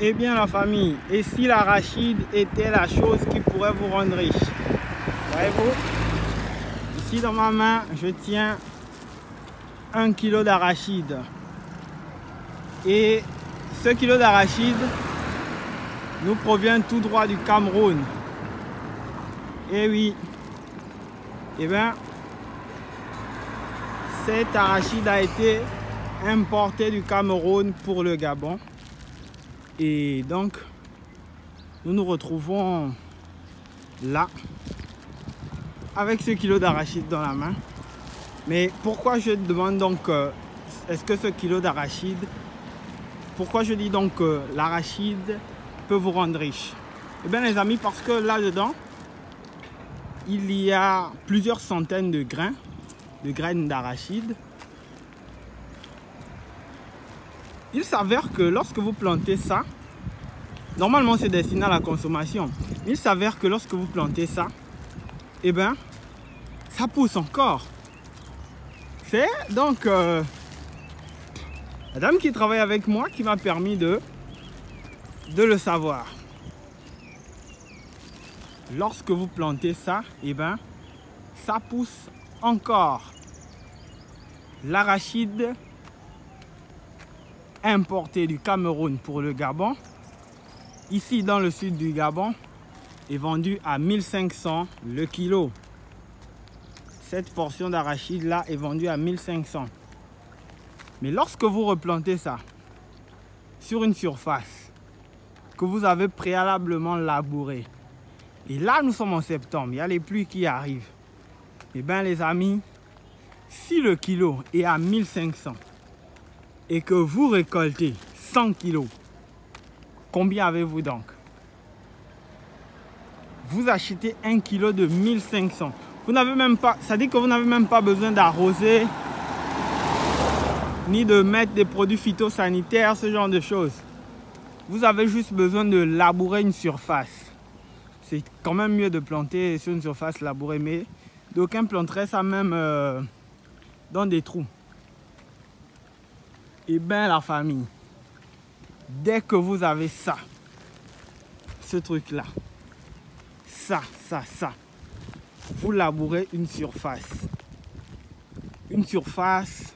Eh bien la famille, et si l'arachide était la chose qui pourrait vous rendre riche? Voyez-vous, ici dans ma main, je tiens 1 kilo d'arachide. Et ce kilo d'arachide nous provient tout droit du Cameroun. Et oui, eh bien, cet arachide a été importé du Cameroun pour le Gabon. Et donc, nous nous retrouvons là, avec ce kilo d'arachide dans la main. Mais pourquoi je demande donc, est-ce que ce kilo d'arachide, pourquoi je dis donc que l'arachide peut vous rendre riche? Eh bien les amis, parce que là-dedans, il y a plusieurs centaines de graines d'arachide. Il s'avère que lorsque vous plantez ça, normalement c'est destiné à la consommation. Il s'avère que lorsque vous plantez ça, eh bien, ça pousse encore. C'est donc la dame qui travaille avec moi qui m'a permis de le savoir. Lorsque vous plantez ça, eh bien, ça pousse encore. L'arachide importé du Cameroun pour le Gabon, ici dans le sud du Gabon, est vendu à 1500 le kilo. Cette portion d'arachide là est vendue à 1500. Mais lorsque vous replantez ça sur une surface que vous avez préalablement labourée, et là nous sommes en septembre, il y a les pluies qui arrivent, et bien les amis, si le kilo est à 1500 et que vous récoltez 100 kilos, combien avez-vous donc? Vous achetez 1 kilo de 1500. Vous n'avez même pas, ça dit que vous n'avez même pas besoin d'arroser, ni de mettre des produits phytosanitaires, ce genre de choses. Vous avez juste besoin de labourer une surface. C'est quand même mieux de planter sur une surface labourée, mais d'aucuns planteraient ça même dans des trous. Et bien la famille, dès que vous avez ça, ce truc-là, ça, vous labourez une surface. Une surface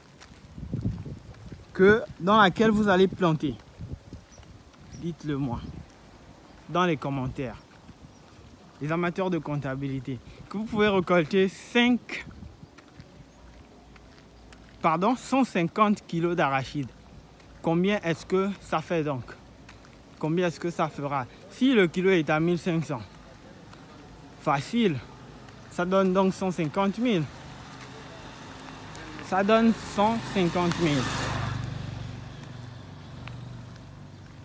dans laquelle vous allez planter. Dites-le moi dans les commentaires. Les amateurs de comptabilité, que vous pouvez récolter 150 kilos d'arachide. Combien est-ce que ça fait donc? Combien est-ce que ça fera? Si le kilo est à 1500, facile, ça donne donc 150 000. Ça donne 150 000.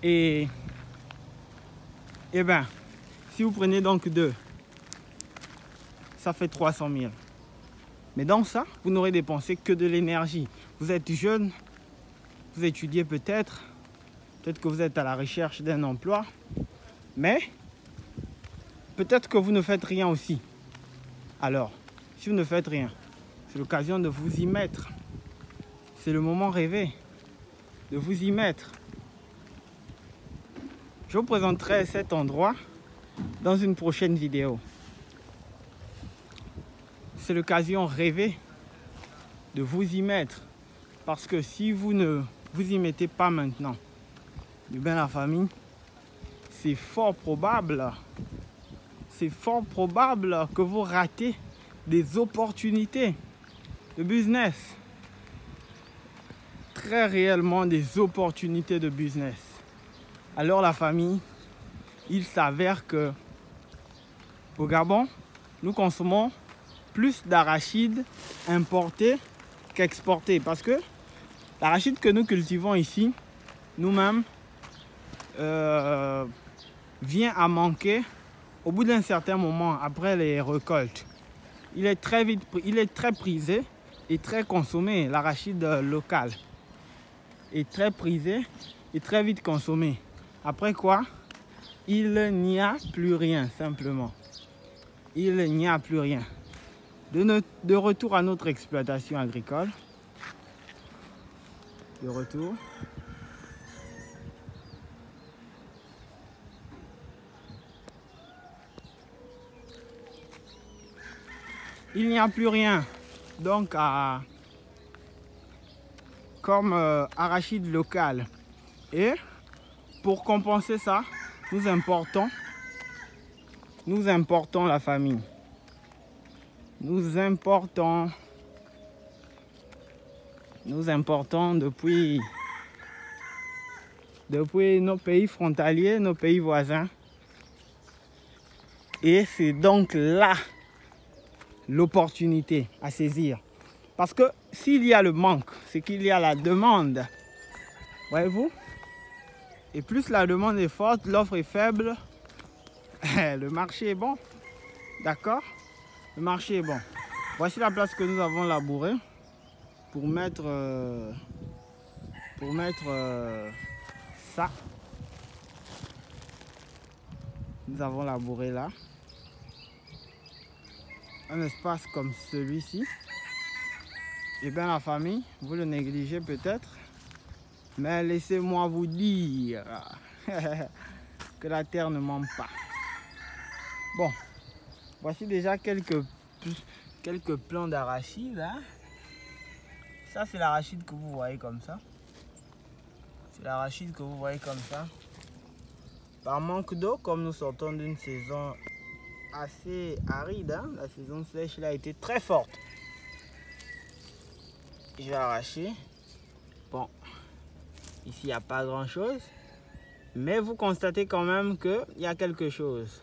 Et bien, si vous prenez donc 2, ça fait 300 000. Mais dans ça, vous n'aurez dépensé que de l'énergie. Vous êtes jeune, vous étudiez peut-être que vous êtes à la recherche d'un emploi, mais peut-être que vous ne faites rien aussi. Alors, si vous ne faites rien, c'est l'occasion de vous y mettre. C'est le moment rêvé de vous y mettre. Je vous présenterai cet endroit dans une prochaine vidéo. C'est l'occasion rêvée de vous y mettre. Parce que si vous ne vous y mettez pas maintenant, eh bien la famille, c'est fort probable que vous ratez des opportunités de business. Très réellement des opportunités de business. Alors la famille, il s'avère que au Gabon, nous consommons plus d'arachide importé qu'exporté. Parce que l'arachide que nous cultivons ici, nous-mêmes, vient à manquer au bout d'un certain moment après les récoltes. Il est très prisé et très consommé. L'arachide local est très prisé et très vite consommé. Après quoi, il n'y a plus rien simplement. Il n'y a plus rien. De retour à notre exploitation agricole. De retour. il n'y a plus rien. Donc, comme arachide local. Et pour compenser ça, nous importons la famille. Nous importons depuis nos pays frontaliers, nos pays voisins. Et c'est donc là l'opportunité à saisir. Parce que s'il y a le manque, c'est qu'il y a la demande. Voyez-vous? Et plus la demande est forte, l'offre est faible, le marché est bon. D'accord? Le marché est bon. Voici la place que nous avons labourée pour mettre ça. Nous avons labouré là. Un espace comme celui-ci. Et bien la famille, vous le négligez peut-être. Mais laissez-moi vous dire que la terre ne ment pas. Bon, voici déjà quelques plants d'arachide. Hein. Ça, c'est l'arachide que vous voyez comme ça. C'est l'arachide que vous voyez comme ça. Par manque d'eau, comme nous sortons d'une saison assez aride, hein, la saison sèche là a été très forte. Je vais arracher. Bon, ici il n'y a pas grand chose. Mais vous constatez quand même qu'il y a quelque chose.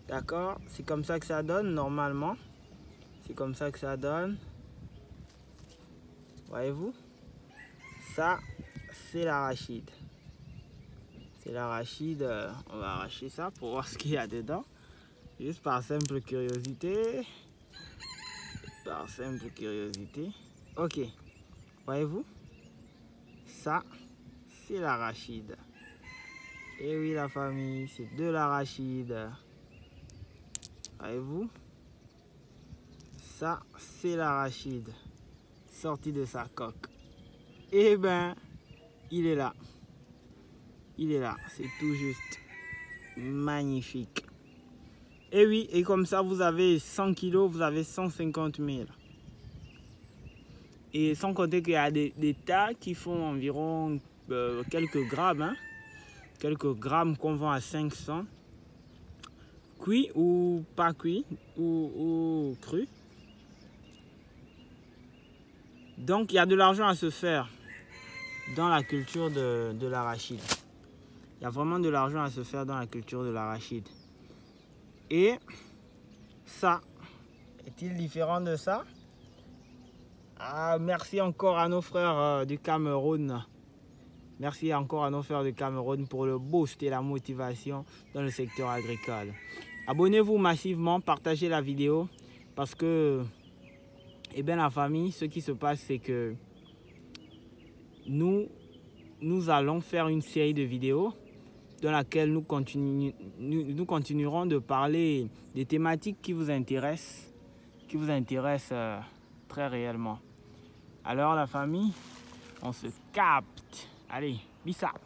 D'accord? C'est comme ça que ça donne normalement. C'est comme ça que ça donne. Voyez-vous? Ça, c'est l'arachide. C'est l'arachide. On va arracher ça pour voir ce qu'il y a dedans. Juste par simple curiosité. Par simple curiosité. Ok. Voyez-vous? Ça, c'est l'arachide. Et oui, la famille, c'est de l'arachide. Voyez-vous? Ça, c'est l'arachide. Sorti de sa coque. Eh ben, il est là. Il est là. C'est tout juste magnifique. Et oui, et comme ça, vous avez 100 kilos, vous avez 150 000. Et sans compter qu'il y a des tas qui font environ quelques grammes. Hein, quelques grammes qu'on vend à 500. Cuit ou pas cuit, ou cru. Donc, il y a de l'argent à se faire dans la culture de l'arachide. Il y a vraiment de l'argent à se faire dans la culture de l'arachide. Et ça, est-il différent de ça? Ah, merci encore à nos frères du Cameroun. Merci encore à nos frères du Cameroun pour le boost et la motivation dans le secteur agricole. Abonnez-vous massivement, partagez la vidéo parce que, eh bien la famille, ce qui se passe, c'est que nous allons faire une série de vidéos dans laquelle nous continuerons de parler des thématiques qui vous intéressent, très réellement. Alors la famille, on se capte. Allez, bis up.